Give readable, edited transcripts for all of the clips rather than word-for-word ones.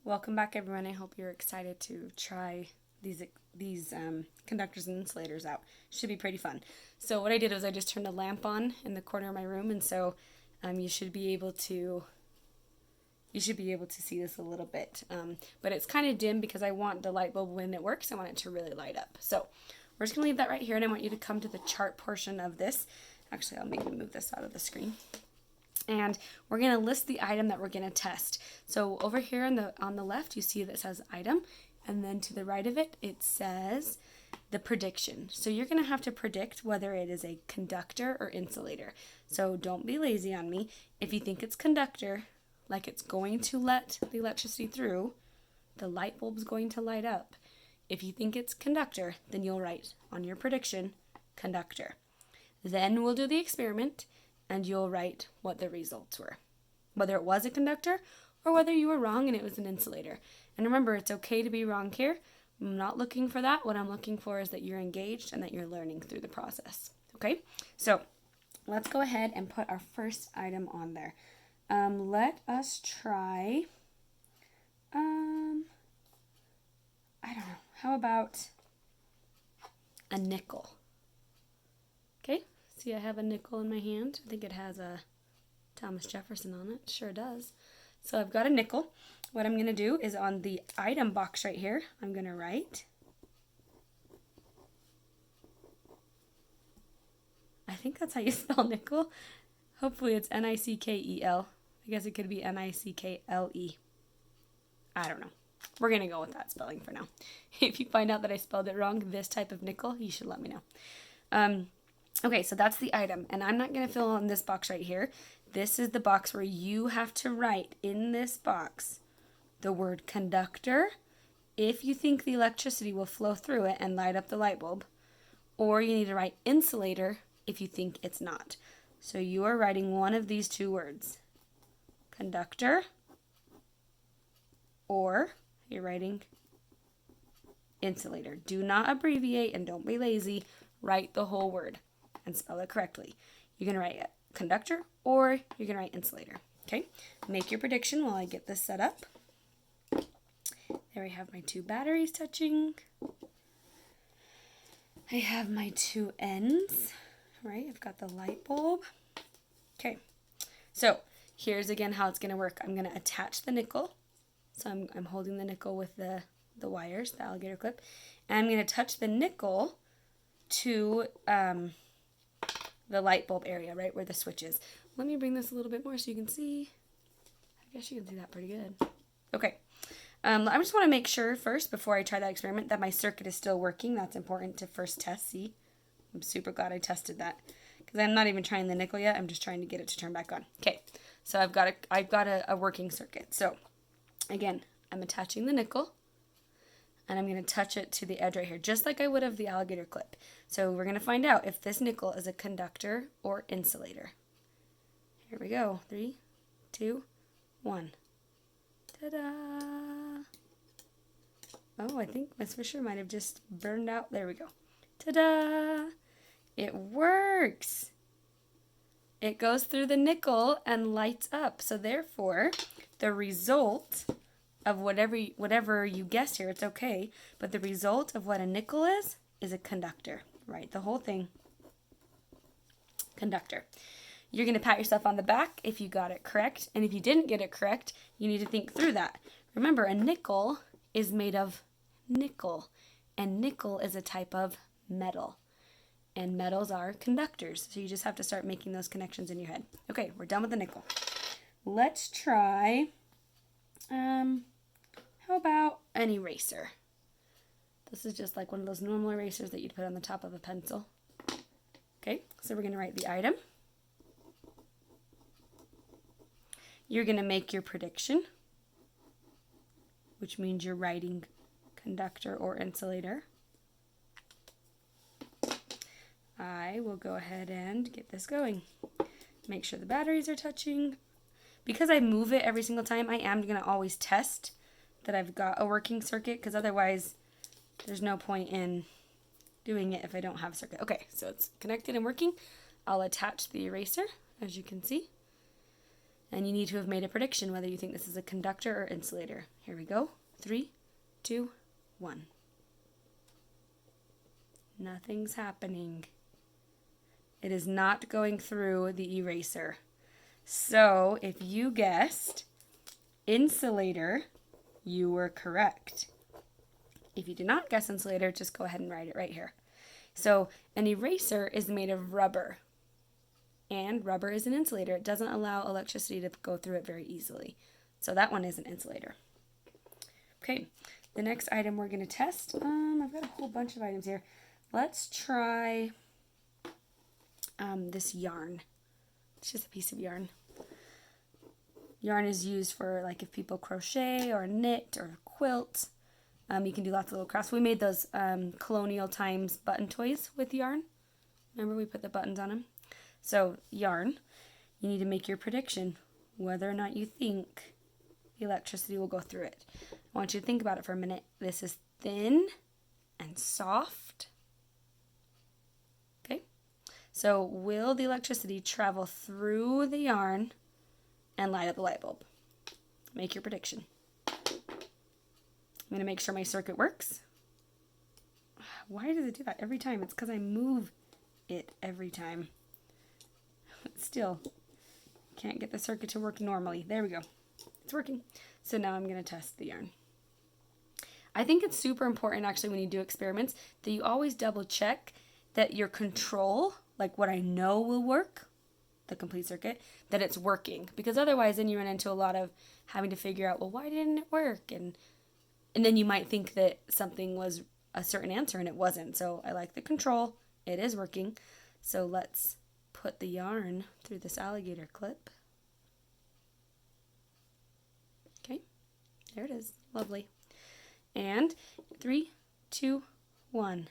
Welcome back, everyone. I hope you're excited to try these conductors and insulators out. Should be pretty fun. So what I did was I just turned a lamp on in the corner of my room, and so you should be able to see this a little bit. But it's kind of dim because I want the light bulb, when it works, I want it to really light up. So we're just gonna leave that right here, and I want you to come to the chart portion of this. Actually, I'll maybe move this out of the screen. And we're going to list the item that we're going to test. So over here on the left, you see that says item, and then to the right of it, it says the prediction. So you're going to have to predict whether it is a conductor or insulator. So don't be lazy on me. If you think it's conductor, like it's going to let the electricity through, the light bulb's going to light up. If you think it's conductor, then you'll write on your prediction, conductor. Then we'll do the experiment, and you'll write what the results were, whether it was a conductor or whether you were wrong and it was an insulator. And remember, it's okay to be wrong here. I'm not looking for that. What I'm looking for is that you're engaged and that you're learning through the process. Okay, so let's go ahead and put our first item on there. Let us try, I don't know, how about a nickel? Okay. See, I have a nickel in my hand. I think it has a Thomas Jefferson on it. Sure does. So I've got a nickel. What I'm going to do is on the item box right here, I'm going to write, I think that's how you spell nickel. Hopefully it's N-I-C-K-E-L. I guess it could be N-I-C-K-L-E. I don't know. We're going to go with that spelling for now. If you find out that I spelled it wrong, this type of nickel, you should let me know. Okay, so that's the item, and I'm not going to fill in this box right here. This is the box where you have to write in this box the word conductor if you think the electricity will flow through it and light up the light bulb, or you need to write insulator if you think it's not. So you are writing one of these two words, conductor, or you're writing insulator. Do not abbreviate and don't be lazy. Write the whole word and spell it correctly. You're going to write conductor or you're going to write insulator. Okay, make your prediction while I get this set up. There I have my two batteries touching. I have my two ends, right? I've got the light bulb. Okay, so here's again how it's going to work. I'm going to attach the nickel. So I'm holding the nickel with the wires, the alligator clip, and I'm going to touch the nickel to the light bulb area, right where the switch is. Let me bring this a little bit more so you can see. I guess you can see that pretty good. Okay. I just want to make sure first, before I try that experiment, that my circuit is still working. That's important to first test. See? I'm super glad I tested that because I'm not even trying the nickel yet. I'm just trying to get it to turn back on. Okay. So I've got a working circuit. So again, I'm attaching the nickel. And I'm going to touch it to the edge right here, just like I would of the alligator clip. So we're going to find out if this nickel is a conductor or insulator. Here we go. 3, 2, 1. Ta-da! Oh, I think Miss Fisher might have just burned out. There we go. Ta-da! It works! It goes through the nickel and lights up. So therefore, the result of whatever you guessed here, it's okay, but the result of what a nickel is a conductor, right? The whole thing, conductor. You're going to pat yourself on the back if you got it correct, and if you didn't get it correct, you need to think through that. Remember, a nickel is made of nickel, and nickel is a type of metal, and metals are conductors, so you just have to start making those connections in your head. Okay, we're done with the nickel. Let's try, how about an eraser? This is just like one of those normal erasers that you'd put on the top of a pencil. Okay, so we're going to write the item. You're going to make your prediction, which means you're writing conductor or insulator. I will go ahead and get this going. Make sure the batteries are touching. Because I move it every single time, I am going to always test that I've got a working circuit, because otherwise there's no point in doing it if I don't have a circuit. Okay, so it's connected and working. I'll attach the eraser, as you can see. And you need to have made a prediction whether you think this is a conductor or insulator. Here we go. 3, 2, 1. Nothing's happening. It is not going through the eraser. So if you guessed insulator, you were correct. If you did not guess insulator, just go ahead and write it right here. So an eraser is made of rubber. And rubber is an insulator. It doesn't allow electricity to go through it very easily. So that one is an insulator. Okay, the next item we're going to test. I've got a whole bunch of items here. Let's try this yarn. It's just a piece of yarn. Yarn is used for like if people crochet or knit or quilt. You can do lots of little crafts. We made those colonial times button toys with yarn. Remember we put the buttons on them? So yarn, you need to make your prediction whether or not you think the electricity will go through it. I want you to think about it for a minute. This is thin and soft. Okay, so will the electricity travel through the yarn and light up the light bulb? Make your prediction. I'm going to make sure my circuit works. Why does it do that every time? It's because I move it every time. Still, can't get the circuit to work normally. There we go. It's working. So now I'm going to test the yarn. I think it's super important actually when you do experiments that you always double check that your control, like what I know will work, the complete circuit, that it's working. Because otherwise then you run into a lot of having to figure out, well, why didn't it work? And then you might think that something was a certain answer and it wasn't. So I like the control. It is working. So let's put the yarn through this alligator clip. Okay, there it is. Lovely. And 3, 2, 1.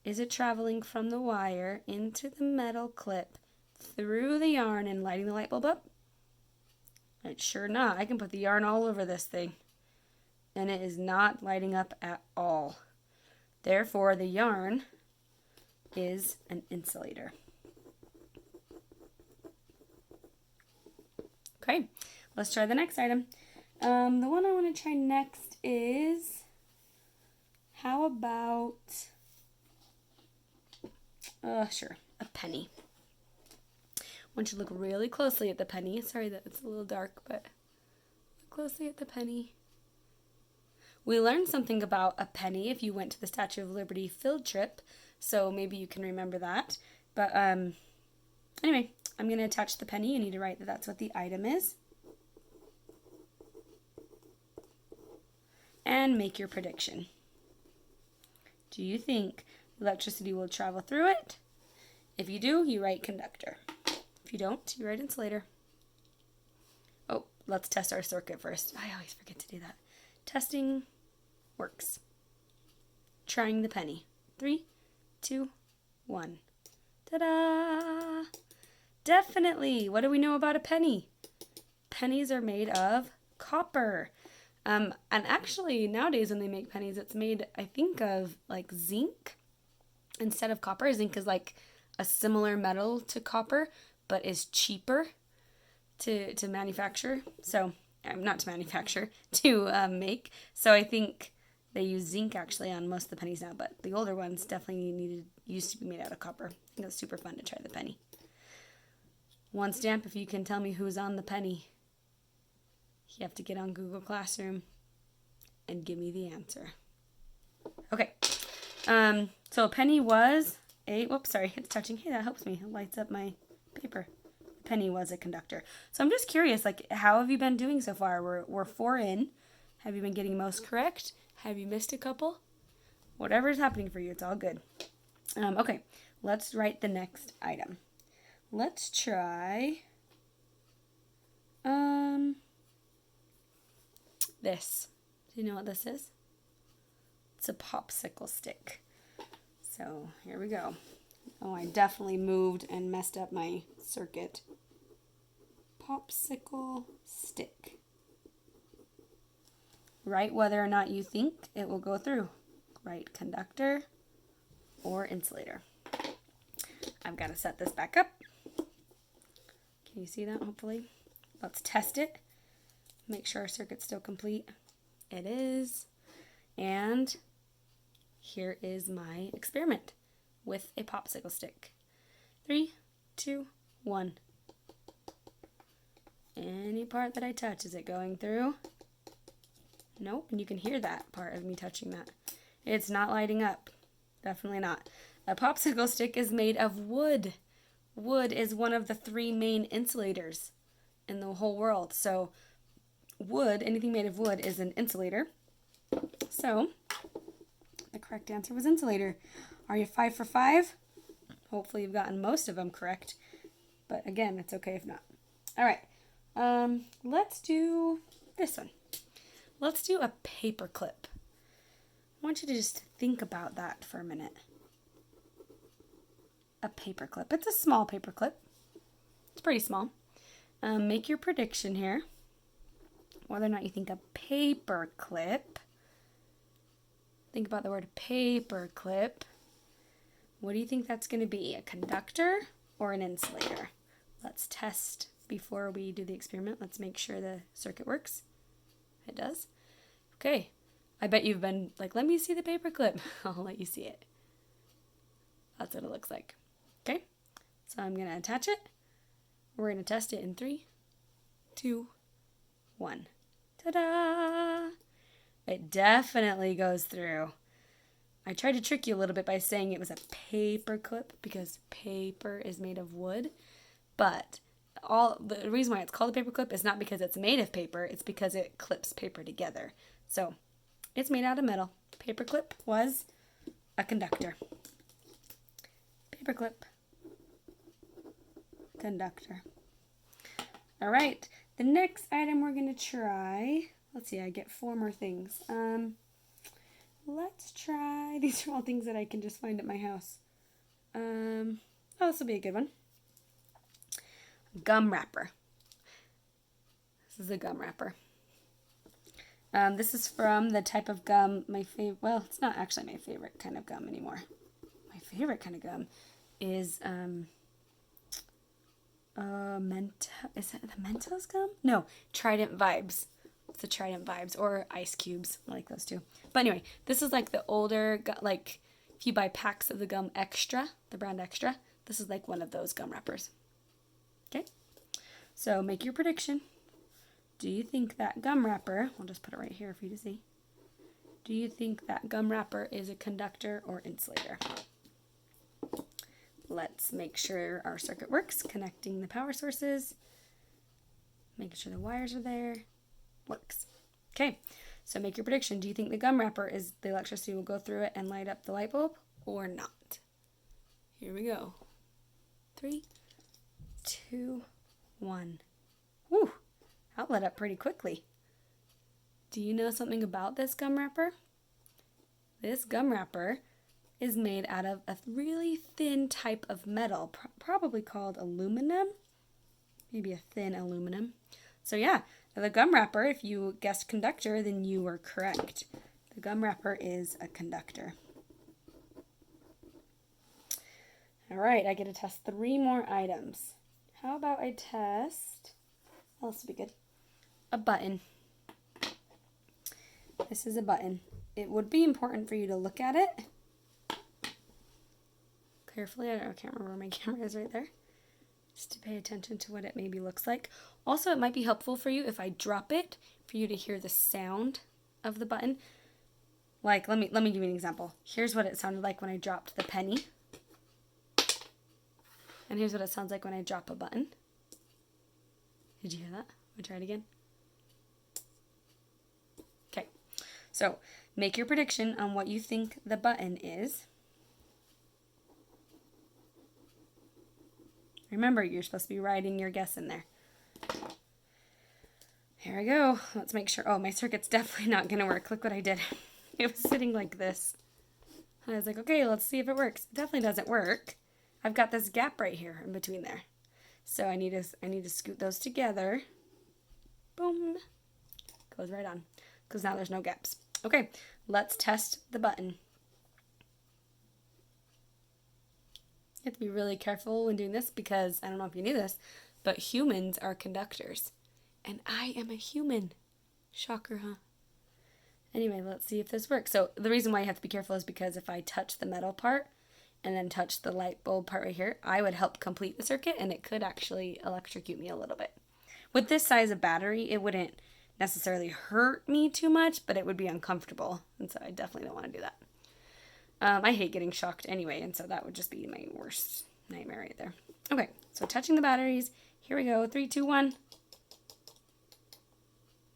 Is it traveling from the wire into the metal clip through the yarn and lighting the light bulb up? It's sure not. I can put the yarn all over this thing. And it is not lighting up at all. Therefore, the yarn is an insulator. Okay, let's try the next item. The one I want to try next is, how about, sure, a penny. I want you to look really closely at the penny. Sorry that it's a little dark, but look closely at the penny. We learned something about a penny if you went to the Statue of Liberty field trip, so maybe you can remember that. But anyway, I'm going to attach the penny. You need to write that that's what the item is. And make your prediction. Do you think electricity will travel through it? If you do, you write conductor. If you don't, you write insulator. Oh, let's test our circuit first. I always forget to do that. Testing works. Trying the penny. 3, 2, 1. Ta-da! Definitely. What do we know about a penny? Pennies are made of copper. And actually, nowadays when they make pennies, it's made, I think, of like zinc instead of copper. Zinc is like a similar metal to copper, but is cheaper to manufacture. So, not to manufacture, to make. So I think they use zinc actually on most of the pennies now, but the older ones definitely used to be made out of copper. I think it was super fun to try the penny. One stamp if you can tell me who's on the penny. You have to get on Google Classroom and give me the answer. Okay. So a penny was a, whoops, sorry, it's touching. Hey, that helps me. It lights up my paper. A penny was a conductor. So I'm just curious, like, how have you been doing so far? We're 4 in. Have you been getting most correct? Have you missed a couple? Whatever is happening for you, it's all good. Okay, let's write the next item. Let's try this. Do you know what this is? It's a popsicle stick. So here we go. Oh, I definitely moved and messed up my circuit. Popsicle stick. Write whether or not you think it will go through. Write conductor or insulator. I've got to set this back up. Can you see that, hopefully? Let's test it. Make sure our circuit's still complete. It is. And here is my experiment with a popsicle stick. 3, 2, 1. Any part that I touch, is it going through? Nope, and you can hear that part of me touching that. It's not lighting up. Definitely not. A popsicle stick is made of wood. Wood is one of the 3 main insulators in the whole world. So wood, anything made of wood, is an insulator. So the correct answer was insulator. Are you 5 for 5? Hopefully you've gotten most of them correct. But again, it's okay if not. All right. Let's do this one. Let's do a paper clip. I want you to just think about that for a minute. A paper clip. It's a small paper clip. It's pretty small. Make your prediction here. Whether or not you think a paper clip. Think about the word paper clip. What do you think that's going to be? A conductor or an insulator? Let's test before we do the experiment. Let's make sure the circuit works. It does. Okay. I bet you've been like, let me see the paper clip. I'll let you see it. That's what it looks like. Okay. So I'm going to attach it. We're going to test it in 3, 2, 1. Ta-da! It definitely goes through. I tried to trick you a little bit by saying it was a paper clip because paper is made of wood. But the reason why it's called a paper clip is not because it's made of paper. It's because it clips paper together. So it's made out of metal. Paper clip was a conductor. Paper clip. Conductor. All right. The next item we're going to try. Let's see. I get 4 more things. Let's try. These are all things that I can just find at my house. Oh, this will be a good one. Gum wrapper. This is a gum wrapper. This is from the type of gum, well, it's not actually my favorite kind of gum anymore. My favorite kind of gum is, is it the Mentos gum? No, Trident Vibes. It's the Trident Vibes, or Ice Cubes. I like those too. But anyway, this is like the older, like, if you buy packs of the gum Extra, the brand Extra, this is like one of those gum wrappers. Okay? So make your prediction. Do you think that gum wrapper, I'll just put it right here for you to see. Do you think that gum wrapper is a conductor or insulator? Let's make sure our circuit works, connecting the power sources, making sure the wires are there. Works. Okay, so make your prediction. Do you think the gum wrapper is the electricity will go through it and light up the light bulb or not? Here we go. 3, 2, 1. Whew, that lit up pretty quickly. Do you know something about this gum wrapper? This gum wrapper is made out of a really thin type of metal, probably called aluminum. Maybe a thin aluminum. So yeah, the gum wrapper, if you guessed conductor, then you were correct. The gum wrapper is a conductor. All right, I get to test 3 more items. How about I test, what else would be good? A button. This is a button. It would be important for you to look at it carefully. I can't remember where my camera is right there. Just to pay attention to what it maybe looks like. Also, it might be helpful for you if I drop it, for you to hear the sound of the button. Like, let me give you an example. Here's what it sounded like when I dropped the penny. And here's what it sounds like when I drop a button. Did you hear that? I'll try it again. Okay, so make your prediction on what you think the button is. Remember, you're supposed to be writing your guess in there. Here we go. Let's make sure. Oh, my circuit's definitely not going to work. Look what I did. It was sitting like this. I was like, okay, let's see if it works. It definitely doesn't work. I've got this gap right here in between there. So I need to scoot those together. Boom. Goes right on. Because now there's no gaps. Okay, let's test the button. You have to be really careful when doing this because, I don't know if you knew this, but humans are conductors. And I am a human. Shocker, huh? Anyway, let's see if this works. So the reason why you have to be careful is because if I touch the metal part and then touch the light bulb part right here, I would help complete the circuit and it could actually electrocute me a little bit. With this size of battery, it wouldn't necessarily hurt me too much, but it would be uncomfortable. And so I definitely don't want to do that. I hate getting shocked anyway, and so that would just be my worst nightmare right there. Okay, so touching the batteries. Here we go. 3, 2, 1.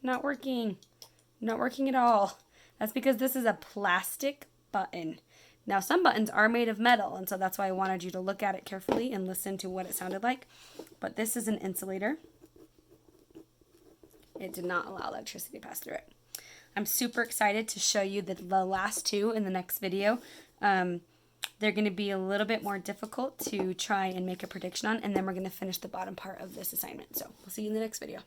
Not working. Not working at all. That's because this is a plastic button. Now, some buttons are made of metal, and so that's why I wanted you to look at it carefully and listen to what it sounded like. But this is an insulator. It did not allow electricity to pass through it. I'm super excited to show you the last two in the next video. They're going to be a little bit more difficult to try and make a prediction on, and then we're going to finish the bottom part of this assignment. So we'll see you in the next video.